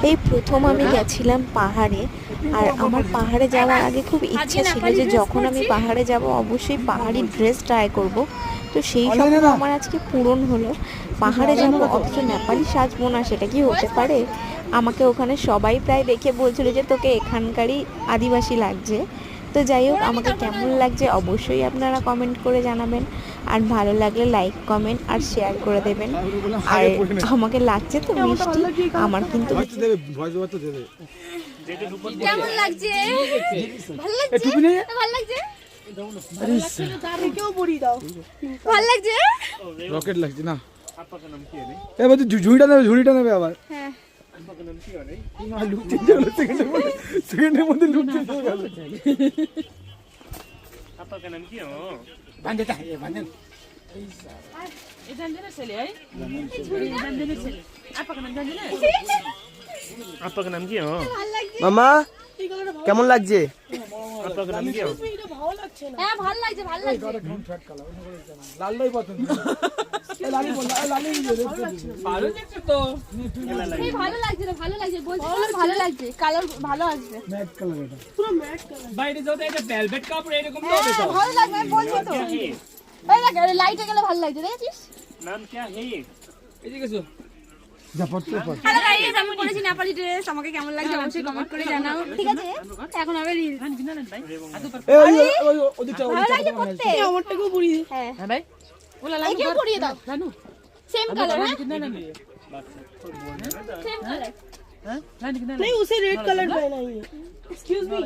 এই প্রথম আমি গেছিলাম পাহাড়ে। আর আমার পাহাড়ে যাওয়ার আগে খুব ইচ্ছা ছিল যে যখন আমি পাহাড়ে যাব অবশ্যই পাহাড়ি ড্রেস ট্রাই করব। তো সেই স্বপ্ন আমার আজকে পূরণ হলো। পাহাড়ে যাব অথচ নেপালি সাজবো না, সেটা কি হতে পারে? আমাকে ওখানে সবাই প্রায় দেখে বলছিল যে তোকে এখানকারই আদিবাসী লাগছে। তো যাই হোক, আমাকে কেমন লাগছে অবশ্যই আপনারা কমেন্ট করে জানাবেন। আর ভালো লাগলে লাইক কমেন্ট আর শেয়ার করে দেবেন। আর আমাকে লাগছে তো মিষ্টি, আমার কিন্তু কেমন লাগছে? ভালো লাগছে? ভালো লাগছে? ভালো লাগছে? রকেট লাগছে না? এবার ঝুড়িটা নেবে আবার। হ্যাঁ। লুক চেঞ্জ হলো সেকেন্ডের মধ্যে লুক চেঞ্জ হয়ে গেল। आपका नाम क्या हो? বান্ধেটা বান্ধেন এই জানজেনা ছেলে এই জানজেনা ছেলে আপকা নাম জানজেনা आपका नाम क्या हो? মামা কেমন লাগছে? आपका नाम क्या हो? হ্যাঁ ভালো লাগছে, ভালো লাগছে। লাললাই পছন্দ। এই লালি বল, লালি ভালো দেখছো তো এই ভালো লাগছে রে, ভালো লাগছে। বলছি ভালো লাগছে, কালার ভালো আসবে। ম্যাট কালার এটা। বাইরে যাও তো এটা ভেলভেট কাপড় এরকম তো হ্যাঁ ভালো লাগবে, আমি বলছি তো। क्या है? এই দেখ লাইটে গেলে ভালো লাগছে, দেখেছিস? नाम क्या है? এদিকে এসো যা পড়তে পড়। হ্যালো গাইস, আমি পরেছি নেপালি ড্রেস। আমাকে কেমন লাগছে অবশ্যই কমেন্ট করে জানাও, ঠিক আছে? এখন আমি রিল এই ওই ওদিকটা ভালো লাগছে পড়তে। আমারটাকেও পরিয়ে দে হ্যাঁ হ্যাঁ ভাই ওলা এই লালু কেউ পরিয়ে দাও, লালু সেম কালার। হ্যাঁ না না সেম কালার। হ্যাঁ লালু না नहीं उसे रेड कलर पहना ही है। Excuse me